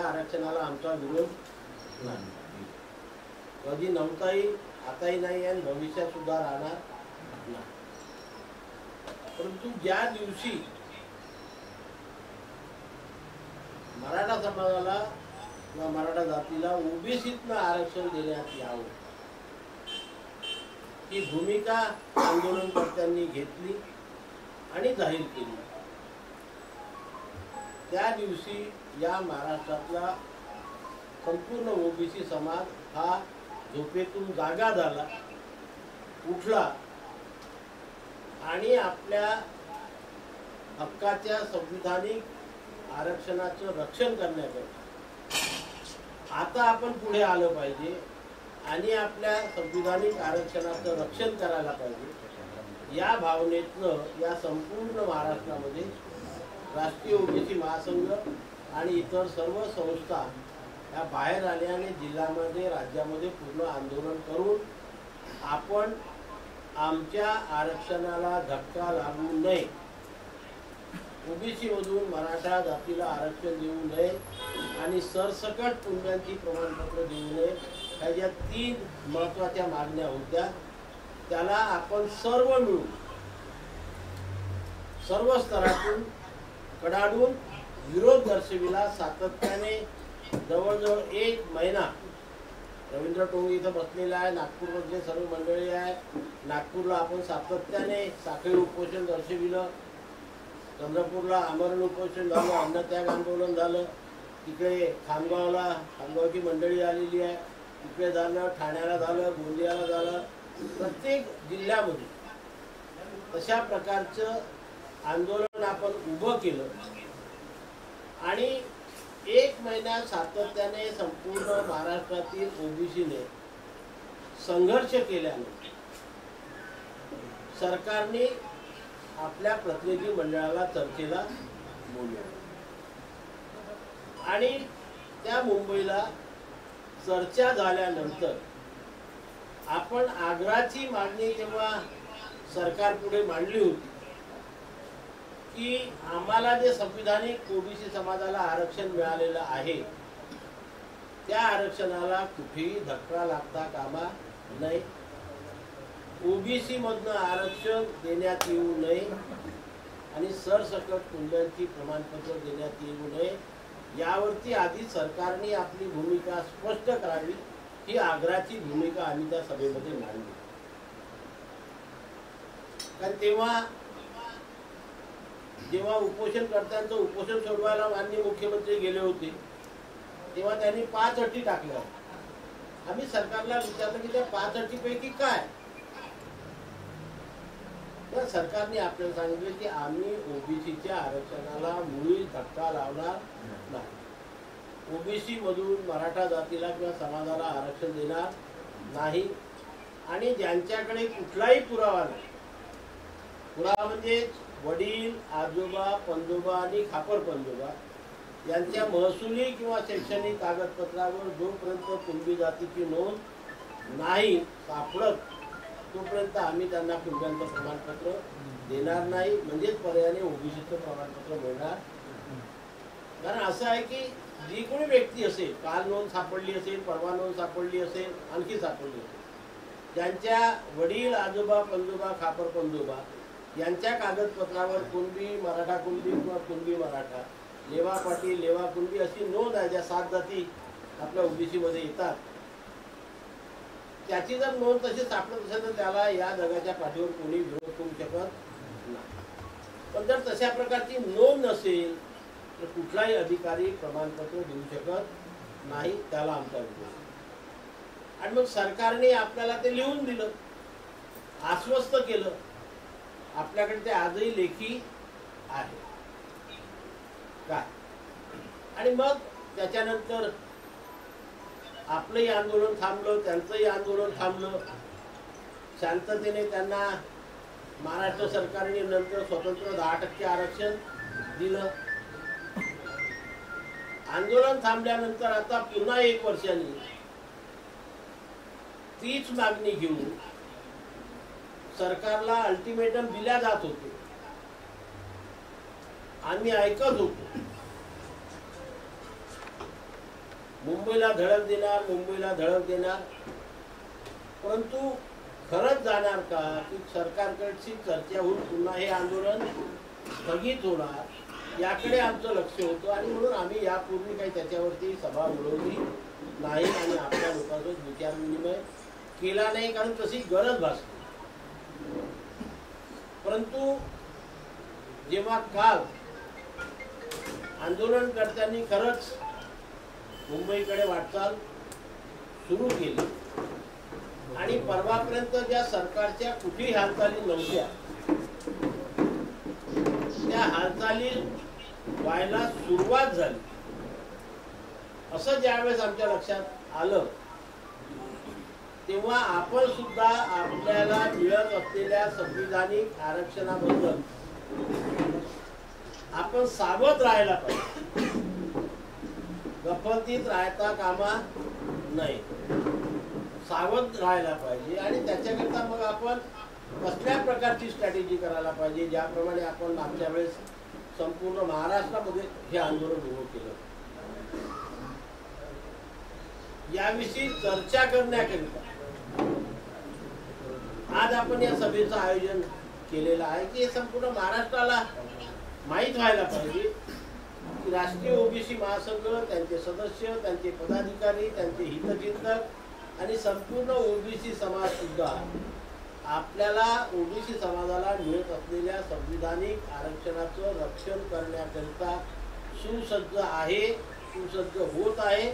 आरक्षणाला आमचा विरोध नाही, कधी नव्हताही, आताही नाही आणि भविष्यात सुद्धा राहणार नाही. परंतु ज्या दिवशी मराठा समाजाला किंवा मराठा जातीला ओबीसीतनं आरक्षण देण्यात यावं ही भूमिका आंदोलनकर्त्यांनी घेतली आणि जाहीर केली, त्या दिवशी या महाराष्ट्रातला संपूर्ण ओबीसी समाज हा झोपेतून जागा झाला, उठला आणि आपल्या हक्काच्या संविधानिक आरक्षणाचं रक्षण करण्याकरता आता आपण पुढे आलं पाहिजे आणि आपल्या संविधानिक आरक्षणाचं रक्षण करायला पाहिजे. या भावनेतनं या संपूर्ण महाराष्ट्रामध्ये राष्ट्रीय ओबीसी महासंघ आणि इतर सर्व संस्था या बाहेर आल्याने जिल्ह्यामध्ये राज्यामध्ये पूर्ण आंदोलन करून आपण आमच्या आरक्षणाला धक्का लागू नये, ओबीसी मधून मराठा जातीला आरक्षण देऊ नये आणि सरसकट कुणब्यांची प्रमाणपत्र देऊ नये, ह्या ज्या 3 महत्त्वाच्या मागण्या होत्या त्याला आपण सर्व मिळून सर्व स्तरातून कडाडून विरोध दर्शविला. सातत्याने जवळजवळ 1 महिना रवींद्र टोंगे इथं बसलेला आहे, नागपूरमधले सर्व मंडळी आहे, नागपूरला आपण सातत्याने साखळी उपोषण दर्शविलं, चंद्रपूरला आमरण उपोषण झालं, अन्नत्याग आंदोलन झालं, तिकडे खामगावची मंडळी आलेली आहे, तिकडे झालं, ठाण्याला झालं, गोंदियाला झालं, प्रत्येक जिल्ह्यामध्ये तशा प्रकारचं आंदोलन आपण उभं केलं आणि 1 महिना सातत्याने संपूर्ण महाराष्ट्रातील ओबीसीने संघर्ष केल्याने सरकारने आपल्या प्रतिनिधी मंडळाला चर्चेला बोलवलं आणि त्या मुंबईला चर्चा झाल्यानंतर आपण आग्राची मागणी तेव्हा सरकार पुढे मांडली होती की आम्हाला जे संविधानिक ओबीसी समाजाला आरक्षण मिळालेलं आहे त्या आरक्षणाला कुठेही धक्का लागता कामा नये, ओबीसी मधनं आरक्षण देण्यात येऊ नये आणि सरसकट कुणब्यांची प्रमाणपत्र देण्यात येऊ नये, यावरती आधी सरकारने आपली भूमिका स्पष्ट करावी. ही आग्राची भूमिका आम्ही त्या सभेमध्ये मांडली. कारण जेव्हा उपोषणकर्त्यांचं उपोषण सोडवायला माननीय मुख्यमंत्री गेले होते तेव्हा त्यांनी 5 अटी टाकल्या. आम्ही सरकारला विचारलं की त्या 5 अटीपैकी काय, तर सरकारने आपल्याला सांगितलं की आम्ही ओबीसीच्या आरक्षणाला मुळीच धक्का लावणार नाही, ओबीसी मधून मराठा जातीला किंवा समाजाला आरक्षण देणार नाही आणि ज्यांच्याकडे कुठलाही पुरावा नाही, पुरावा म्हणजे वडील, आजोबा, पंजोबा आणि खापर पंजोबा यांच्या महसुली किंवा शैक्षणिक कागदपत्रावर जोपर्यंत कुणबी जातीची नोंद नाही सापडत तोपर्यंत आम्ही त्यांना कुणब्यांचं प्रमाणपत्र देणार नाही, म्हणजेच पर्यायाने ओबीसीचं प्रमाणपत्र मिळणार. कारण असं आहे की जी कोणी व्यक्ती असेल, काल नोंद सापडली असेल, परवा नोंद सापडली असेल, आणखी सापडली असेल, त्यांच्या वडील, आजोबा, पंजोबा, खापर पंजोबा यांच्या कागदपत्रावर कुणबी, मराठा कुणबी किंवा कुणबी मराठा, लेवा पाटील, लेवा कुणबी अशी नोंद आहे, ज्या 7 जाती आपल्या ओबीसी मध्ये येतात, त्याची जर नोंद तशी सापडत असेल तर त्याला या जगाच्या पाठीवर कोणी विरोध करू शकत नाही. पण जर तशा प्रकारची नोंद नसेल तर कुठलाही अधिकारी प्रमाणपत्र देऊ शकत नाही, त्याला आमचा विरोध. आणि मग सरकारने आपल्याला ते लिहून दिलं, आश्वस्त केलं, आपल्याकडे ते आजही लेखी आहे काय. आणि मग त्याच्यानंतर आपलंही आंदोलन थांबलं, त्यांचंही आंदोलन थांबलं, शांततेने त्यांना महाराष्ट्र सरकारने नंतर स्वतंत्र 10% आरक्षण दिलं. आंदोलन थांबल्यानंतर आता पुन्हा 1 वर्षांनी तीच मागणी घेऊन सरकारला अल्टिमेटम दिल्या जात होते, आम्ही ऐकत होतो. मुंबईला धडक देणार, मुंबईला धडक देणार, परंतु खरंच जाणार का की सरकारकडची चर्चा होऊन पुन्हा हे आंदोलन स्थगित होणार याकडे आमचं लक्ष होतं. आणि म्हणून आम्ही यापूर्वी काही त्याच्यावरती सभा बोलवली नाही आणि आपल्या लोकांसोबत विचार विनिमय केला नाही, कारण तशी गरज भासली. परंतु जेव्हा काल आंदोलनकर्त्यांनी खरंच मुंबईकडे वाटचाल सुरू केली आणि परवापर्यंत ज्या सरकारच्या कुठेही हालचाली नव्हत्या त्या हालचाली व्हायला सुरुवात झाली, असं ज्यावेळेस आमच्या लक्षात आलं तेव्हा आपण सुद्धा आपल्याला मिळत असलेल्या संविधानिक आरक्षणाबद्दल आपण सावध राहायला पाहिजे, गफलतीत राहता कामा नये, सावध राहायला पाहिजे. आणि त्याच्याकरता मग आपण कसल्या प्रकारची स्ट्रॅटेजी करायला पाहिजे, ज्याप्रमाणे आपण मागच्या वेळेस संपूर्ण महाराष्ट्रामध्ये हे आंदोलन उभं केलं, याविषयी चर्चा करण्याकरिता आज आपण या सभेचं आयोजन केलेलं आहे की हे संपूर्ण महाराष्ट्राला माहीत व्हायला पाहिजे की राष्ट्रीय ओबीसी महासंघ, त्यांचे सदस्य, त्यांचे पदाधिकारी, त्यांचे हितचिंतक आणि संपूर्ण ओबीसी समाज सुद्धा आपल्याला ओबीसी समाजाला मिळत असलेल्या संविधानिक आरक्षणाचं रक्षण करण्याकरिता सुसज्ज आहे, सुसज्ज होत आहे.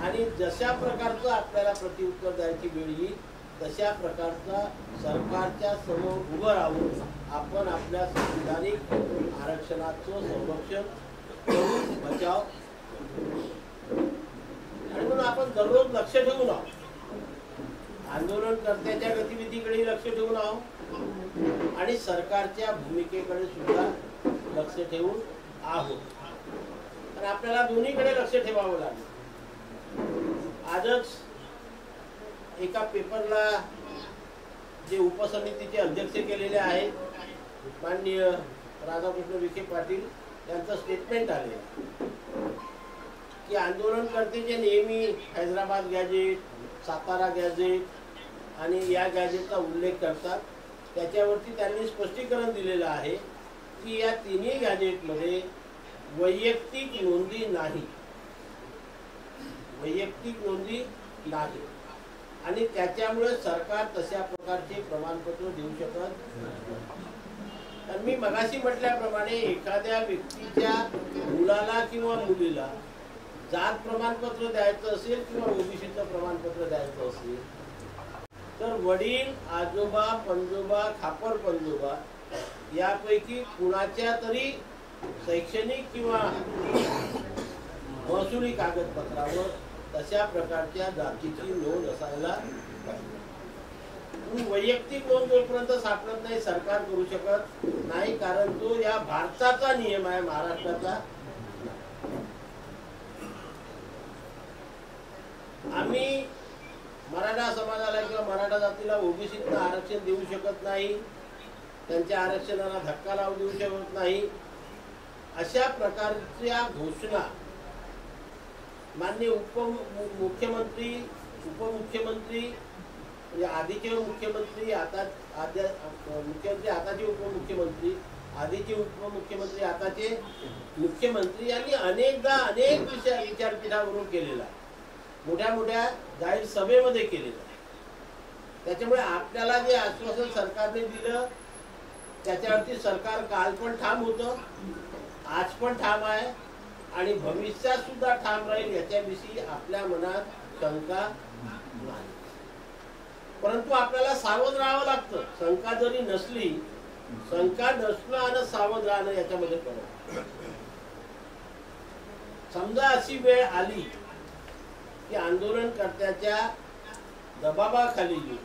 आणि जशा प्रकारचं आपल्याला प्रत्युत्तर द्यायची वेळ येईल तशा प्रकारचा सरकारच्या समोर उभं राहून आपण आपल्या संविधानिक आरक्षणाचं संरक्षण करून बचाव आणि म्हणून आपण दररोज लक्ष ठेवून आहोत, आंदोलनकर्त्याच्या गतिविधीकडे लक्ष ठेवून आहोत आणि सरकारच्या भूमिकेकडे सुद्धा लक्ष ठेवून आहोत. आणि आपल्याला दोन्हीकडे लक्ष ठेवावं लागेल. आजच एका पेपरला जे उपसमितीचे अध्यक्ष केलेले आहेत माननीय राधाकृष्ण विखे पाटील यांचं स्टेटमेंट आले की आंदोलनकर्ते जे नेहमी हैदराबाद गॅजेट, सातारा गॅजेट आणि या गॅजेटचा उल्लेख करतात त्याच्यावरती त्यांनी स्पष्टीकरण दिलेलं आहे की या तिन्ही गॅजेटमध्ये वैयक्तिक नोंदी नाही, वैयक्तिक नोंदी नाही आणि त्याच्यामुळे सरकार तशा प्रकारचे प्रमाणपत्र देऊ शकत नाही. तर मी मगाशी म्हटल्याप्रमाणे एखाद्या व्यक्तीच्या मुलाला किंवा मुलीला जात प्रमाणपत्र द्यायचं असेल किंवा ओबीसीचं प्रमाणपत्र द्यायचं असेल तर वडील, आजोबा, पंजोबा, खापर पंजोबा यापैकी कुणाच्या तरी शैक्षणिक किंवा महसुली कागदपत्रावर तशा प्रकारच्या जातीची नोंद असायला पाहिजे. वैयक्तिक नोंद जोपर्यंत सापडत नाही सरकार करू शकत नाही, कारण तो या भारताचा नियम आहे, महाराष्ट्राचा. आम्ही मराठा समाजाला किंवा मराठा जातीला ओबीसीतनं आरक्षण देऊ शकत नाही, त्यांच्या आरक्षणाला धक्का लावू देऊ शकत नाही, अशा प्रकारच्या घोषणा माननीय मुख्यमंत्री, उपमुख्यमंत्री, आधीचे मुख्यमंत्री, मुख्यमंत्री आताचे उपमुख्यमंत्री, आधीचे उपमुख्यमंत्री आताचे मुख्यमंत्री यांनी अनेकदा अनेक विचारपीठावरून केलेला, मोठ्या मोठ्या जाहीर सभेमध्ये केलेलं. त्याच्यामुळे आपल्याला जे आश्वासन सरकारने दिलं त्याच्यावरती सरकार काल पण ठाम होतं, आज पण ठाम आहे आणि भविष्यात सुद्धा ठाम राहील याच्याविषयी आपल्या मनात शंका नाही. परंतु आपल्याला सावध राहावं लागतं. शंका जरी नसली, शंका नसणं आणि सावध राहणं याच्यामध्ये फरक. समजा अशी वेळ आली की आंदोलनकर्त्याच्या दबावाखाली येऊ,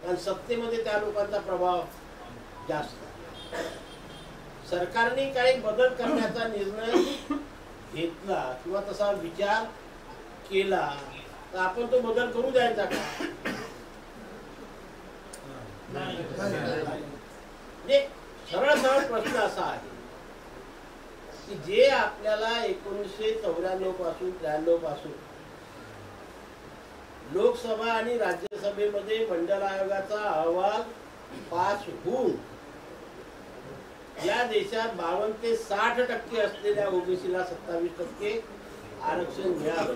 कारण सत्तेमध्ये त्या लोकांचा प्रभाव जास्त, सरकारने काही बदल करण्याचा निर्णय घेतला किंवा तसा विचार केला तर आपण तो बदल करू द्यायचा का? म्हणजे सरळ सरळ प्रश्न असा आहे की जे आपल्याला 1994 पासून 93 पासून लोकसभा आणि राज्यसभेमध्ये मंडल आयोगाचा अहवाल पास होऊन या देशात 52 ते 60% असलेल्या ओबीसीला 27% आरक्षण मिळालं,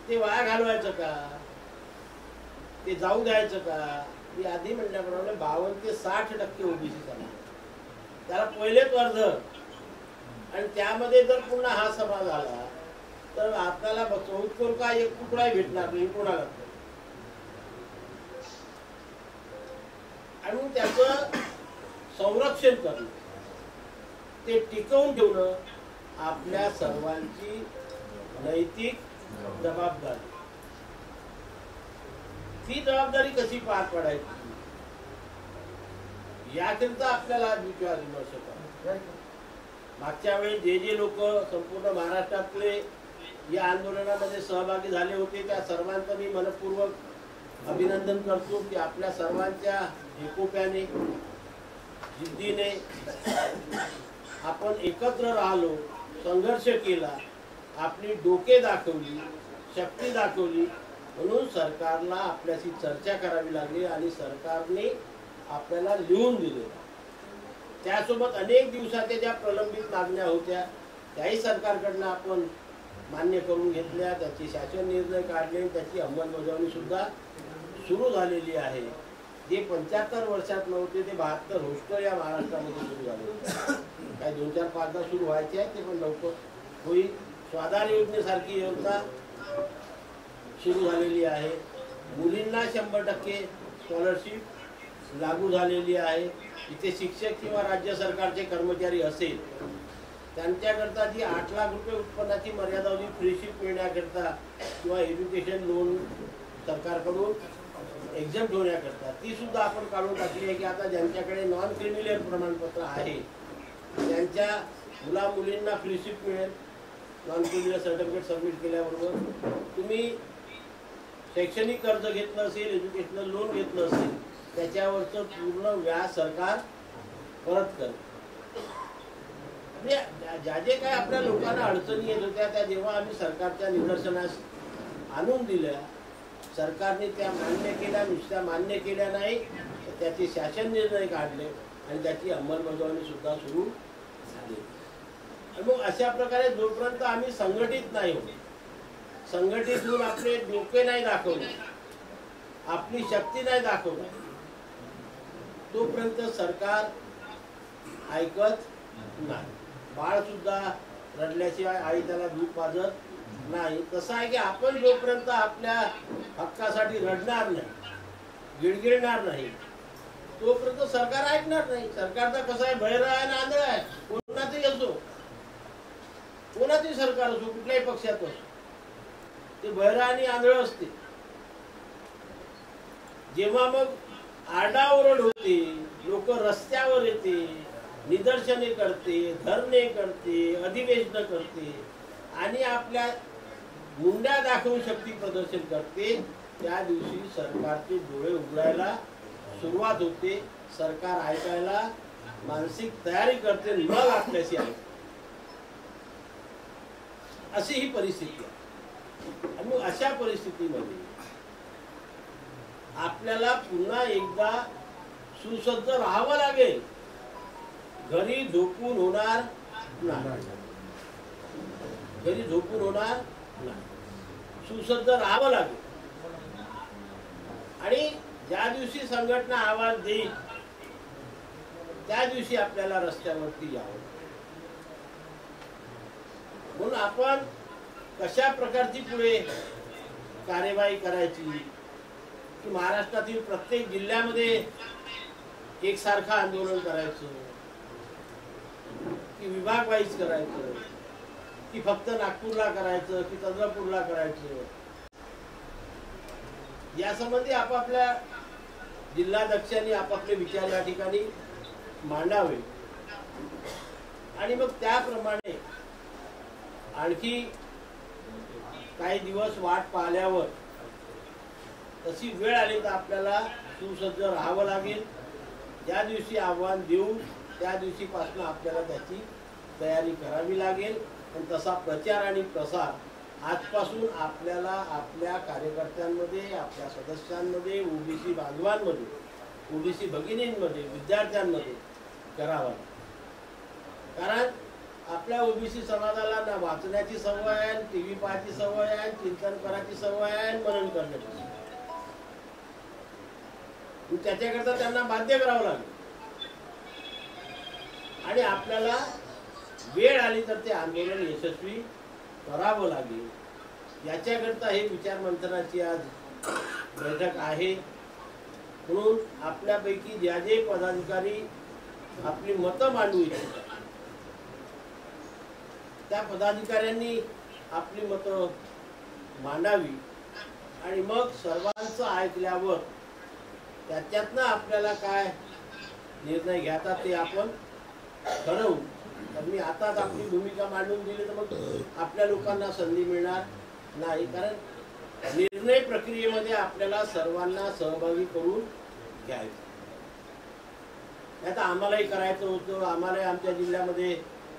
ते वाया घालवायचं का, ते जाऊ द्यायचं का? मी आधी म्हणल्याप्रमाणे 52 ते 60% ओबीसी समाज, त्याला पहिलेच वर्ध आणि त्यामध्ये जर पुन्हा हा समाज आला तर आपल्याला चौकोर का एक तुकडाही भेटणार नाही कोणाला. आणि त्याचं संरक्षण करणं, ते टिकवून ठेवणं आपल्या सर्वांची नैतिक जबाबदारी. ती जबाबदारी कशी पार पाडायची याकरिता आपल्याला विचार विमर्श करावा. मागच्या वेळी जे लोक संपूर्ण महाराष्ट्रातले या आंदोलनामध्ये सहभागी झाले होते त्या सर्वांचं मी मनपूर्वक अभिनंदन करतो की आपल्या सर्वांच्या एकोप्याने जिद्दीने आपण एकत्र राहिलो, संघर्ष केला, आपली डोके दाखवली, शक्ती दाखवली, म्हणून सरकारला आपल्याशी चर्चा करावी लागली आणि सरकारने आपल्याला लिहून दिले. त्यासोबत अनेक दिवसाच्या ज्या प्रलंबित मागण्या होत्या त्याही सरकारकडनं आपण मान्य करून घेतल्या, त्याचे शासन निर्णय काढले, त्याची अंमलबजावणी सुद्धा सुरू झालेली आहे. जे 75 वर्षात नव्हते ते 72 रोस्टर या महाराष्ट्रामध्ये सुरू झाले. काही 2-4-5 सुरू व्हायचे आहेत ते पण लवकर होईल. स्वाधार योजनेसारखी योजना सुरू झालेली आहे. मुलींना 100% स्कॉलरशिप लागू झालेली आहे. इथे शिक्षक किंवा राज्य सरकारचे कर्मचारी असेल त्यांच्याकरता जी 8 लाख रुपये उत्पन्नाची मर्यादा होती फ्रीशिप मिळण्याकरता किंवा एज्युकेशन लोन सरकारकडून एक्झम्प्ट होण्याकरता ती सुद्धा आपण काढून टाकली आहे की आता ज्यांच्याकडे नॉन क्रिमिनल प्रमाणपत्र आहे त्यांच्या मुला मुलींना फ्रीशिप मिळेल. नॉन क्रिमिनल सर्टिफिकेट सबमिट केल्याबरोबर तुम्ही शैक्षणिक कर्ज घेतलं असेल, एज्युकेशनल लोन घेतलं असेल त्याच्यावरचं पूर्ण व्याज सरकार परत करेल. ज्या जे काय आपल्या लोकांना अडचणी येत होत्या त्या जेव्हा आम्ही सरकारच्या निदर्शनास आणून दिल्या सरकारने त्या मान्य केल्या. नुसत्या मान्य केल्या नाही तर त्याचे शासन निर्णय काढले आणि त्याची अंमलबजावणी सुद्धा सुरू झाली. आणि मग अशा प्रकारे जोपर्यंत आम्ही संघटित नाही होतो, संघटित होऊन आपले डोके नाही दाखवले, आपली शक्ती नाही दाखवली, तोपर्यंत सरकार ऐकत नाही. बाळ सुद्धा रडल्याशिवाय आई त्याला दूध पाजत नाही. तसं आहे की आपण जोपर्यंत आपल्या हक्कासाठी रडणार नाही, गिळगिळणार नाही तोपर्यंत सरकार ऐकणार नाही. सरकारचा कसं आहे, बहिरा आहे ना आंधळा आहे, कोणाचंही असो, कोणाचंही सरकार असो, कुठल्याही पक्षात असो, ते बहिरा आणि आंधळ असते. जेव्हा मग आरडाओरड होते, लोक रस्त्यावर येते, निदर्शने करते, धरणे करते, अधिवेशन करते आणि आपल्या मुंड्या दाखवून शक्ती प्रदर्शन करते, त्या दिवशी सरकारचे डोळे उघडायला सुरुवात होते. सरकार ऐकायला मानसिक तयारी करते, मग आपल्याशी ऐकते. अशी ही परिस्थिती आहे. आणि मग अशा परिस्थितीमध्ये आपल्याला पुन्हा एकदा सुसज्ज राहावं लागेल. घरी झोपून होणार नाही, घरी झोपून होणार नाही, सुसज्ज राहावं लागेल. आणि ज्या दिवशी संघटना आवाज देईल त्या दिवशी आपल्याला रस्त्यावरती यावं. म्हणून आपण कशा प्रकारची पुढे कार्यवाही करायची की महाराष्ट्रातील प्रत्येक जिल्ह्यामध्ये एकसारखं आंदोलन करायचं की विभाग वाईज करायचं की फक्त नागपूरला करायचं की चंद्रपूरला करायचं, यासंबंधी आपापल्या जिल्हाध्यक्षांनी आपापले विचार या ठिकाणी मांडावे. आणि मग त्याप्रमाणे आणखी काही दिवस वाट पाहिल्यावर तशी वेळ आली तर आपल्याला सुसज्ज राहावं लागेल. ज्या दिवशी आव्हान देऊ त्या दिवशीपासून आपल्याला त्याची तयारी करावी लागेल आणि तसा प्रचार आणि प्रसार आजपासून आपल्याला आपल्या कार्यकर्त्यांमध्ये, आपल्या सदस्यांमध्ये, ओबीसी बांधवांमध्ये, ओबीसी भगिनींमध्ये, विद्यार्थ्यांमध्ये करावा. कारण आपल्या ओबीसी समाजाला ना वाचण्याची सवय आहे, टीव्ही पाहायची सवय आहे, चिंतन करायची सवय आहे, मनन करण्याची सवय आहे. त्याच्याकरता त्यांना बाध्य करावं लागेल आणि आपल्याला वेळ आली तर ते आंदोलन यशस्वी करावं लागेल. याच्याकरता हे विचार मंथनाची आज बैठक आहे. म्हणून आपल्यापैकी ज्या जे पदाधिकारी आपली मतं मांडू इच्छितात त्या पदाधिकाऱ्यांनी आपली मतं मांडावी आणि मग सर्वांचं ऐकल्यावर त्याच्यातनं आपल्याला काय निर्णय घ्यायचा ते आपण ठरवू. तर मी आताच आपली भूमिका मांडून दिली तर मग आपल्या लोकांना संधी मिळणार नाही. कारण निर्णय प्रक्रियेमध्ये आपल्याला सर्वांना सहभागी करून घ्यायचं. आता आम्हालाही करायचं होतं, आम्हालाही आमच्या जिल्ह्यामध्ये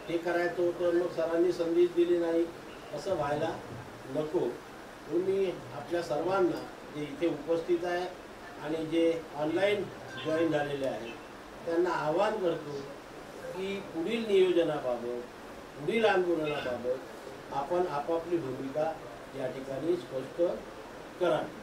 हे करायचं होतं, मग सरांनी संधी दिली नाही असं व्हायला नको. म्हणून मी आपल्या सर्वांना जे इथे उपस्थित आहे आणि जे ऑनलाईन जॉईन झालेले आहेत त्यांना आवाहन करतो की पुढील नियोजनाबाबत, पुढील आंदोलनाबाबत आपण आपापली भूमिका या ठिकाणी स्पष्ट करावी.